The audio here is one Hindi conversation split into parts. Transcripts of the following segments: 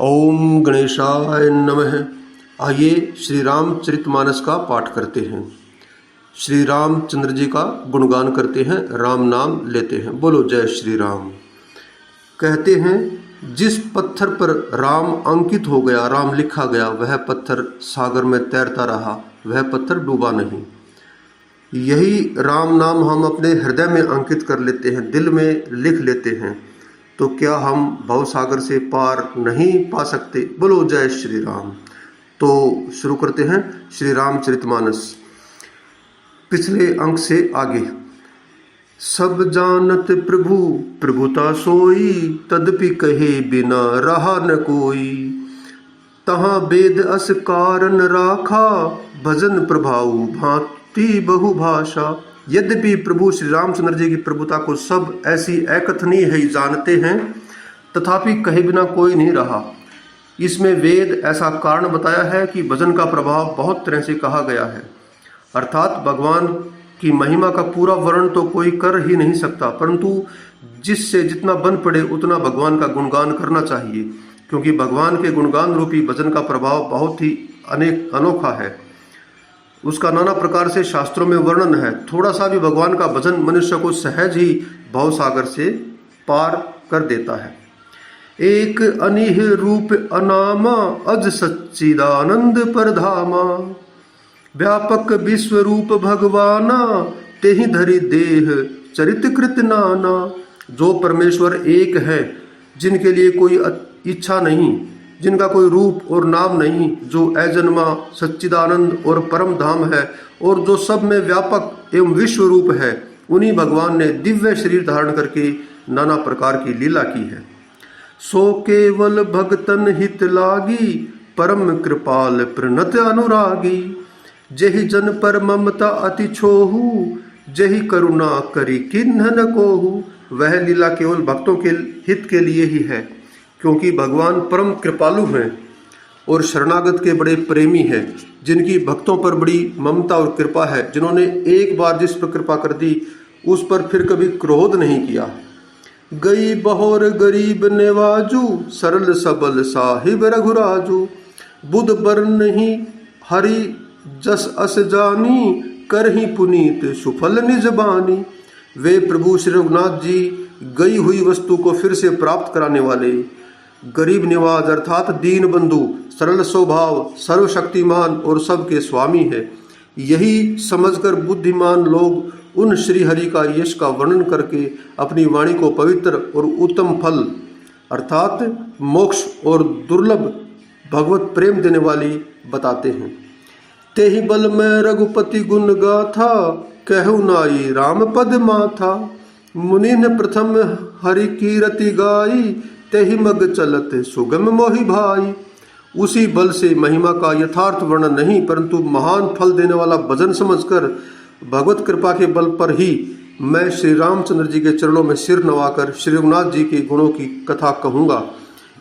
ओम गणेशाय नमः। आइए श्री रामचरितमानस का पाठ करते हैं। श्री रामचंद्र जी का गुणगान करते हैं, राम नाम लेते हैं। बोलो जय श्री राम। कहते हैं, जिस पत्थर पर राम अंकित हो गया, राम लिखा गया, वह पत्थर सागर में तैरता रहा, वह पत्थर डूबा नहीं। यही राम नाम हम अपने हृदय में अंकित कर लेते हैं, दिल में लिख लेते हैं, तो क्या हम भवसागर से पार नहीं पा सकते? बोलो जय श्री राम। तो शुरू करते हैं श्री रामचरितमानस। पिछले अंक से आगे। सब जानत प्रभु प्रभुता सोई, तदपि कहे बिना रहा न कोई। तहाँ वेद अस कारण राखा, भजन प्रभाव भांति बहुभाषा। यद्यपि प्रभु श्री रामचंद्र जी की प्रभुता को सब ऐसी अकथनीय है जानते हैं, तथापि कहे बिना कोई नहीं रहा। इसमें वेद ऐसा कारण बताया है कि भजन का प्रभाव बहुत तरह से कहा गया है। अर्थात भगवान की महिमा का पूरा वर्णन तो कोई कर ही नहीं सकता, परंतु जिससे जितना बन पड़े उतना भगवान का गुणगान करना चाहिए, क्योंकि भगवान के गुणगान रूपी भजन का प्रभाव बहुत ही अनोखा है। उसका नाना प्रकार से शास्त्रों में वर्णन है। थोड़ा सा भी भगवान का भजन मनुष्य को सहज ही भवसागर से पार कर देता है। एक अनिह रूप अनामा, अज सच्चिदानंद परधामा। व्यापक विश्व रूप भगवाना, तेहि धरि देह चरित कृत नाना। जो परमेश्वर एक है, जिनके लिए कोई इच्छा नहीं, जिनका कोई रूप और नाम नहीं, जो अजन्मा सच्चिदानंद और परम धाम है, और जो सब में व्यापक एवं विश्व रूप है, उन्हीं भगवान ने दिव्य शरीर धारण करके नाना प्रकार की लीला की है। सो केवल भगतन हित लागी, परम कृपाल प्रणत अनुरागी। जेहि जन पर ममता अति छोहू, जेहि करुणा करी किन्ह न कोहू। वह लीला केवल भक्तों के हित के लिए ही है, क्योंकि भगवान परम कृपालु हैं और शरणागत के बड़े प्रेमी हैं, जिनकी भक्तों पर बड़ी ममता और कृपा है, जिन्होंने एक बार जिस पर कृपा कर दी उस पर फिर कभी क्रोध नहीं किया। गई बहोर गरीब नेवाजू, सरल सबल साहिब रघुराजू। बुध बर नहीं हरि जस अस जानी, करही पुनीत सुफल निज बानी। वे प्रभु श्री रघुनाथ जी गई हुई वस्तु को फिर से प्राप्त कराने वाले, गरीब निवाज अर्थात दीन बंधु, सरल स्वभाव, सर्वशक्तिमान और सबके स्वामी है। यही समझकर बुद्धिमान लोग उन श्री हरि का यश का वर्णन करके अपनी वाणी को पवित्र और उत्तम फल अर्थात मोक्ष और दुर्लभ भगवत प्रेम देने वाली बताते हैं। तेहि बल में रघुपति गुण गाथा, कहु नाई राम पद माथा। मुनि ने प्रथम हरि कीरति गाई, तेहि मग चलत सुगम मोहि भाई। उसी बल से महिमा का यथार्थ वर्णन नहीं, परंतु महान फल देने वाला भजन समझकर भगवत कृपा के बल पर ही मैं श्री रामचंद्र जी के चरणों में सिर नवाकर श्री रघुनाथ जी के गुणों की कथा कहूँगा।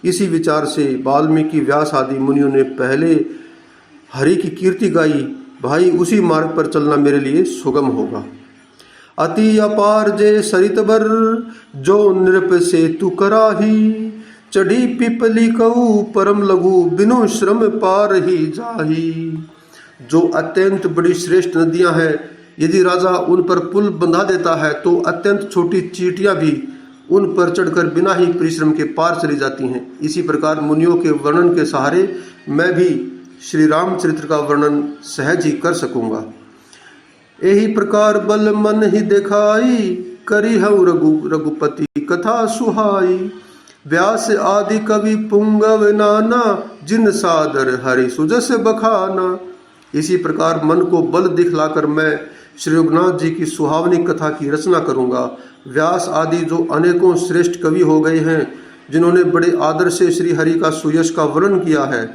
इसी विचार से वाल्मीकि व्यास आदि मुनियों ने पहले हरि की कीर्ति गाई। भाई, उसी मार्ग पर चलना मेरे लिए सुगम होगा। अति अपार जे सरित बर, जो नृप से तु कराही। चढ़ी पिपली कऊ परम लघु, बिनु श्रम पार ही जाही। जो अत्यंत बड़ी श्रेष्ठ नदियां हैं, यदि राजा उन पर पुल बंधा देता है तो अत्यंत छोटी चींटियां भी उन पर चढ़कर बिना ही परिश्रम के पार चली जाती हैं। इसी प्रकार मुनियों के वर्णन के सहारे मैं भी श्री रामचरित्र का वर्णन सहज ही कर सकूंगा। यही प्रकार बल मन ही दिखाई, करी हऊ रघुपति कथा सुहाई। व्यास आदि कवि पुंगव नाना, जिन सादर हरि सुजस बखाना। इसी प्रकार मन को बल दिखलाकर मैं श्री रघुनाथ जी की सुहावनी कथा की रचना करूंगा। व्यास आदि जो अनेकों श्रेष्ठ कवि हो गए हैं, जिन्होंने बड़े आदर से श्री हरि का सुयश का वर्णन किया है।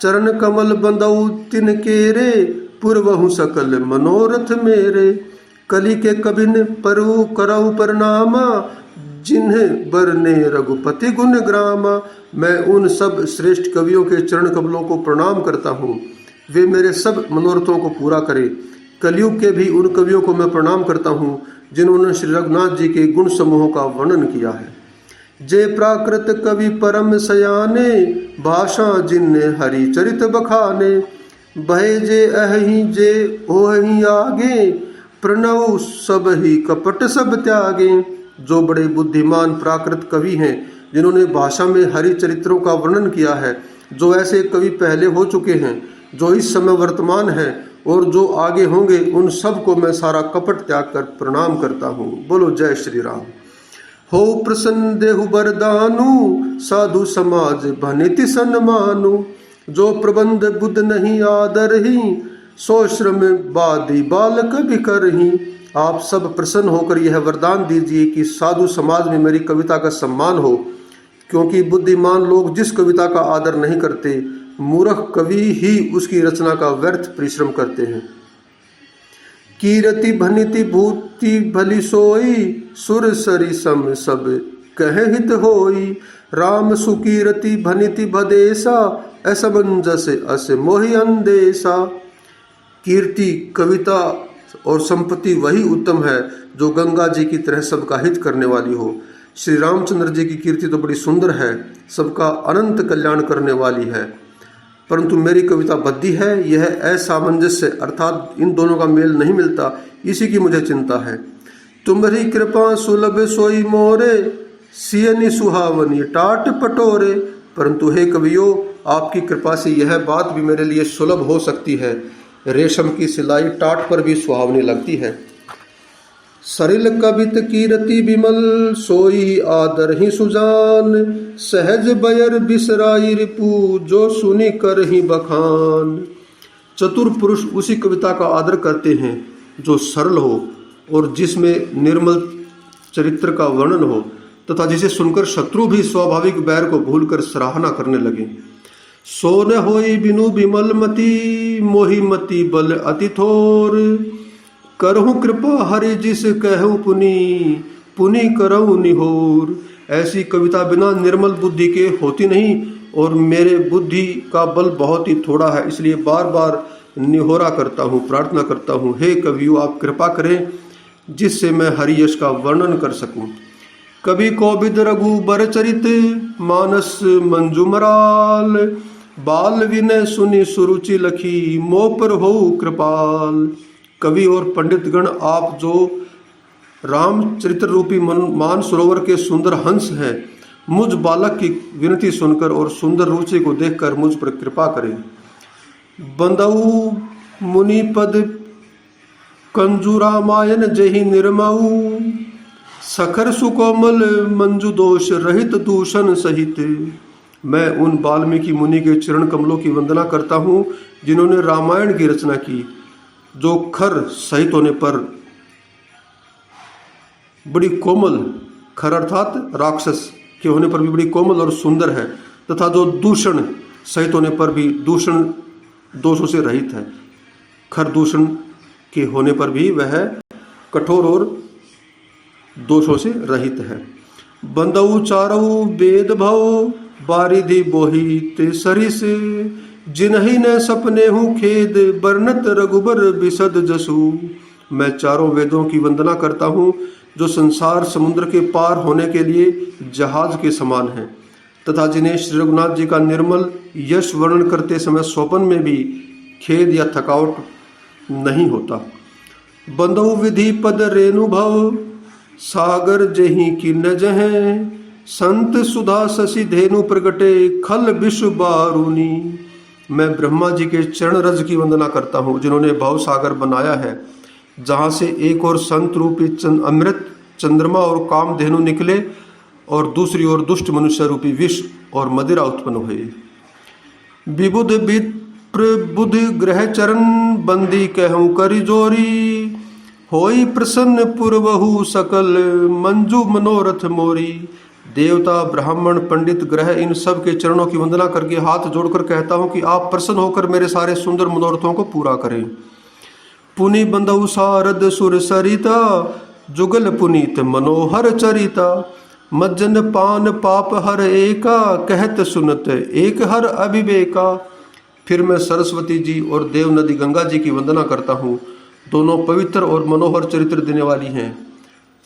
चरण कमल बंदऊ तिन केरे, पूर्वहु सकल मनोरथ मेरे। कली के कबिन परु करऊ प्रणामा, जिन्हें बरने रघुपति गुण ग्रामा। मैं उन सब श्रेष्ठ कवियों के चरण कमलों को प्रणाम करता हूँ, वे मेरे सब मनोरथों को पूरा करें। कलयुग के भी उन कवियों को मैं प्रणाम करता हूँ, जिन्होंने श्री रघुनाथ जी के गुण समूहों का वर्णन किया है। जे प्राकृत कवि परम सयाने, भाषा जिनने हरि चरित बखाने। बहे जे अहि जे ओहि आगे, प्रणव सब ही कपट सब त्यागे। जो बड़े बुद्धिमान प्राकृत कवि हैं, जिन्होंने भाषा में हरि चरित्रों का वर्णन किया है, जो ऐसे कवि पहले हो चुके हैं, जो इस समय वर्तमान है और जो आगे होंगे, उन सब को मैं सारा कपट त्याग कर प्रणाम करता हूँ। बोलो जय श्री राम। हो प्रसन्न देहु बरदानु, साधु समाज भनिति सन्मानु। जो प्रबंध बुद्ध नहीं आदर ही, सो श्रम बादी बालक भी करही। आप सब प्रसन्न होकर यह वरदान दीजिए कि साधु समाज में मेरी कविता का सम्मान हो, क्योंकि बुद्धिमान लोग जिस कविता का आदर नहीं करते, मूर्ख कवि ही उसकी रचना का व्यर्थ परिश्रम करते हैं। कीरति भनिति भूति भली सोई, सुर सरी सम सब कहे हित होई। राम सुकीरति भनिति भदेसा, असमंजस अस मोहि अंदेशा। कीर्ति, कविता और संपत्ति वही उत्तम है जो गंगा जी की तरह सबका हित करने वाली हो। श्री रामचंद्र जी की कीर्ति तो बड़ी सुंदर है, सबका अनंत कल्याण करने वाली है, परंतु मेरी कविता बद्दी है। यह असामंजस्य अर्थात इन दोनों का मेल नहीं मिलता, इसी की मुझे चिंता है। तुम्हारी कृपा सुलभ सोई मोरे, सियनी सुहावनी टाट पटोरे। परंतु हे कवियों, आपकी कृपा से यह बात भी मेरे लिए सुलभ हो सकती है। रेशम की सिलाई टाट पर भी सुहावनी लगती है। सरिल कवित कीरति विमल, सोई आदर ही सुजान। सहज बयर बिसराई रिपु, जो सुनी कर ही बखान। चतुर पुरुष उसी कविता का आदर करते हैं जो सरल हो और जिसमें निर्मल चरित्र का वर्णन हो, तथा जिसे सुनकर शत्रु भी स्वाभाविक बैर को भूलकर सराहना करने लगे। सो न होई बिनु विमल मति, मोहि मति बल अति थोर। करहु कृपा हरि जिस कहूँ पुनि, पुनि करहु निहोर। ऐसी कविता बिना निर्मल बुद्धि के होती नहीं, और मेरे बुद्धि का बल बहुत ही थोड़ा है, इसलिए बार बार निहोरा करता हूँ, प्रार्थना करता हूँ। हे कवियों, आप कृपा करें जिससे मैं हरि यश का वर्णन कर सकूं। कवि कोविद रघुबर चरित, मानस मंजुमराल। बाल विनय सुनि सुरुचि लखी, मोह पर हो कृपाल। कवि और पंडित गण, आप जो रामचरित्र रूपी मान सरोवर के सुंदर हंस हैं, मुझ बालक की विनती सुनकर और सुंदर रुचि को देखकर मुझ पर कृपा करें। बंदऊ मुनि पद कंजू रामायण जहि निर्मऊ। सखर सुकोमल मंजू दोष रहित दूषण सहित। मैं उन वाल्मीकि मुनि के चरण कमलों की वंदना करता हूँ जिन्होंने रामायण की रचना की, जो खर सहित होने पर बड़ी कोमल, खर अर्थात राक्षस के होने पर भी बड़ी कोमल और सुंदर है, तथा जो दूषण सहित होने पर भी दूषण दोषों से रहित है। खर दूषण के होने पर भी वह कठोर और दोषों से रहित है। बंदऊ चारऊ वेद भव, बारिधि बोही ते सरिस। जिन्हि न सपने हूँ खेद, बरनत रघुबर विशद जसु। मैं चारों वेदों की वंदना करता हूँ जो संसार समुद्र के पार होने के लिए जहाज के समान है, तथा जिन्हें श्री रघुनाथ जी का निर्मल यश वर्णन करते समय स्वपन में भी खेद या थकावट नहीं होता। बंदऊ विधि पद रेणु भव, सागर जही की न जहें। संत सुधा शशि धेनु प्रगटे, खल विश्व बारूनी। मैं ब्रह्मा जी के चरण रज की वंदना करता हूँ जिन्होंने भव सागर बनाया है, जहाँ से एक और संत रूपी अमृत चंद्रमा और काम धेनु निकले और दूसरी ओर दुष्ट मनुष्य रूपी विष और मदिरा उत्पन्न हुए। विबुध विप्र बुध ग्रह चरण, बंदी कहूँ करी जोरी। होई प्रसन्न पुरवहु सकल, मंजू मनोरथ मोरी। देवता ब्राह्मण पंडित ग्रह इन सब के चरणों की वंदना करके हाथ जोड़कर कहता हूँ कि आप प्रसन्न होकर मेरे सारे सुंदर मनोरथों को पूरा करें। पुनि बंदऊ सारद सुर सरिता, जुगल पुनीत मनोहर चरिता। मज्जन पान पाप हर एका, कहत सुनत एक हर अभिवेका। फिर मैं सरस्वती जी और देव नदी गंगा जी की वंदना करता हूँ, दोनों पवित्र और मनोहर चरित्र देने वाली हैं।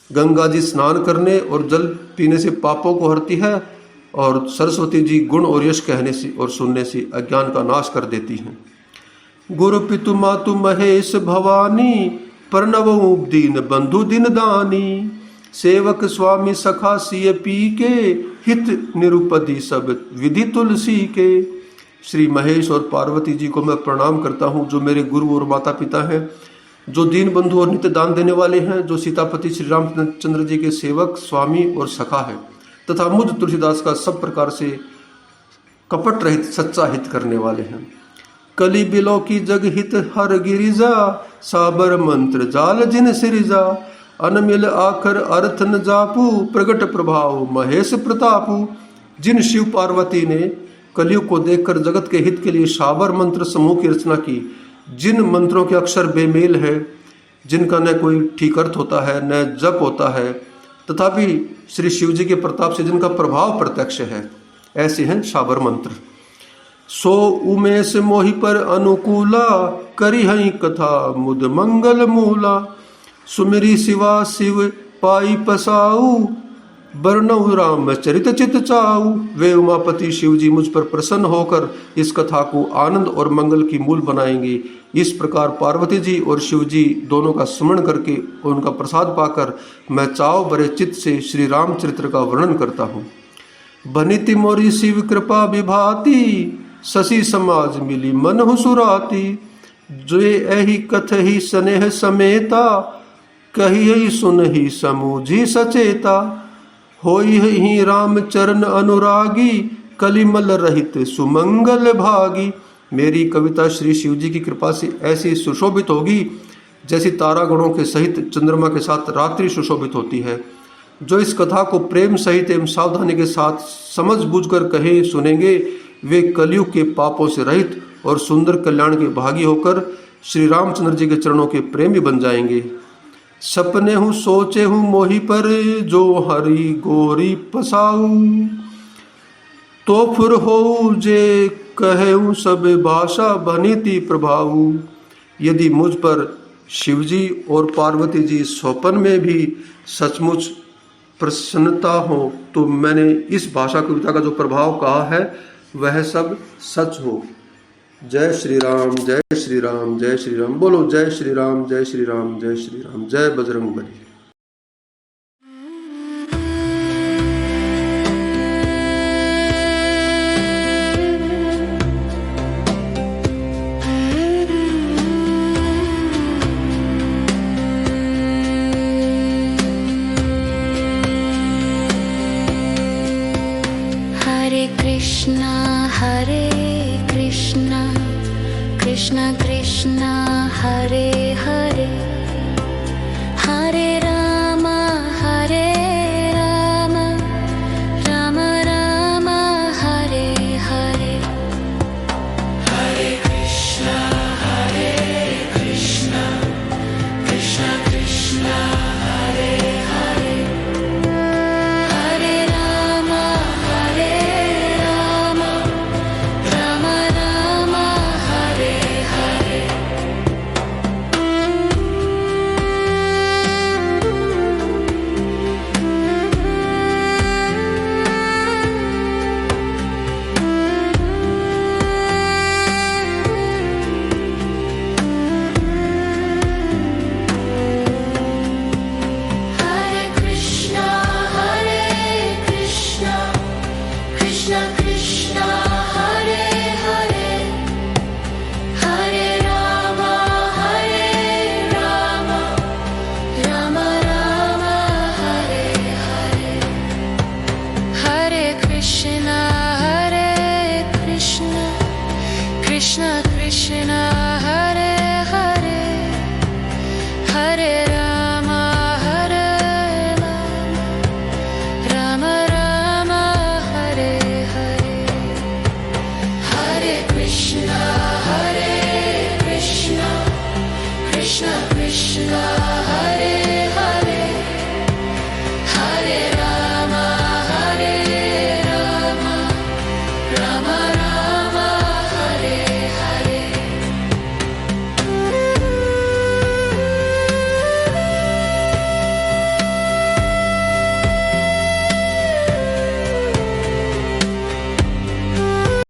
गंगा जी स्नान करने और जल पीने से पापों को हरती है, और सरस्वती जी गुण और यश कहने से और सुनने से अज्ञान का नाश कर देती हैं। गुरु पितु मातु महेश भवानी, प्रणव दीन बंधु दिन दानी। सेवक स्वामी सखा सिय पी के, हित निरुपति सब विधि तुलसी के। श्री महेश और पार्वती जी को मैं प्रणाम करता हूँ, जो मेरे गुरु और माता पिता हैं, जो दीन बंधु और नित्य दान देने वाले हैं, जो सीतापति श्री रामचंद्र जी के सेवक स्वामी और सखा है, तथा मुझ तुलसीदास का सब प्रकार से कपट रहित सच्चा हित करने वाले हैं। कली बिलो की जग हित हर गिरिजा, साबर मंत्र जाल जिन सिरिजा। अनमिल आखर अर्थ न जापू, प्रगट प्रभाव महेश प्रतापू। जिन शिव पार्वती ने कलयुग को देखकर जगत के हित के लिए साबर मंत्र समूह की रचना की, जिन मंत्रों के अक्षर बेमेल है, जिनका न कोई ठीक अर्थ होता है न जप होता है, तथापि श्री शिव जी के प्रताप से जिनका प्रभाव प्रत्यक्ष है, ऐसे हैं साबर मंत्र। सो उमेश मोहि पर अनुकूला, करी हई कथा मुद मंगल मूला। सुमिरी शिवा शिव पाई पसाऊ, बरनऊ राम चरित चित चाऊ। वे उमापति शिव जी मुझ पर प्रसन्न होकर इस कथा को आनंद और मंगल की मूल बनाएंगे। इस प्रकार पार्वती जी और शिव जी दोनों का स्मरण करके उनका प्रसाद पाकर मैं चाव भरे चित्त से श्री रामचरित्र का वर्णन करता हूँ। बनिति मोरी शिव कृपा विभाती, शशि समाज मिली मन हुसुराती। जो एहि कथ ही स्नेह समेता, कही सुनहि समूझी सचेता। होई ही राम चरण अनुरागी, कलिमल रहित सुमंगल भागी। मेरी कविता श्री शिव जी की कृपा से ऐसी सुशोभित होगी जैसी तारागणों के सहित चंद्रमा के साथ रात्रि सुशोभित होती है। जो इस कथा को प्रेम सहित एवं सावधानी के साथ समझ बूझकर कहे सुनेंगे, वे कलयुग के पापों से रहित और सुंदर कल्याण के भागी होकर श्री रामचंद्र जी के चरणों के प्रेमी बन जाएंगे। सपने हूँ सोचे हूँ मोहि पर, जो हरि गोरी पसाऊ। तो फिर हो जे कहूँ सब भाषा, बनीति प्रभाऊ। यदि मुझ पर शिवजी और पार्वती जी स्वप्न में भी सचमुच प्रसन्नता हो, तो मैंने इस भाषा कविता का जो प्रभाव कहा है वह सब सच हो। जय श्री राम, जय श्री राम, जय श्री राम। बोलो जय श्री राम, जय श्री राम, जय श्री राम। जय बजरंगबली। हरे कृष्णा कृष्ण कृष्ण हरे हरे, हरे राम राम राम हरे हरे। हरे कृष्ण कृष्ण कृष्ण हरे हरे, हरे राम राम राम हरे हरे। हरे कृष्ण कृष्ण कृष्ण हरे हरे, हरे राम राम राम हरे हरे। हरे कृष्ण कृष्ण कृष्ण हरे हरे, हरे राम राम राम हरे हरे। हरे कृष्ण कृष्ण कृष्ण हरे हरे, हरे राम राम राम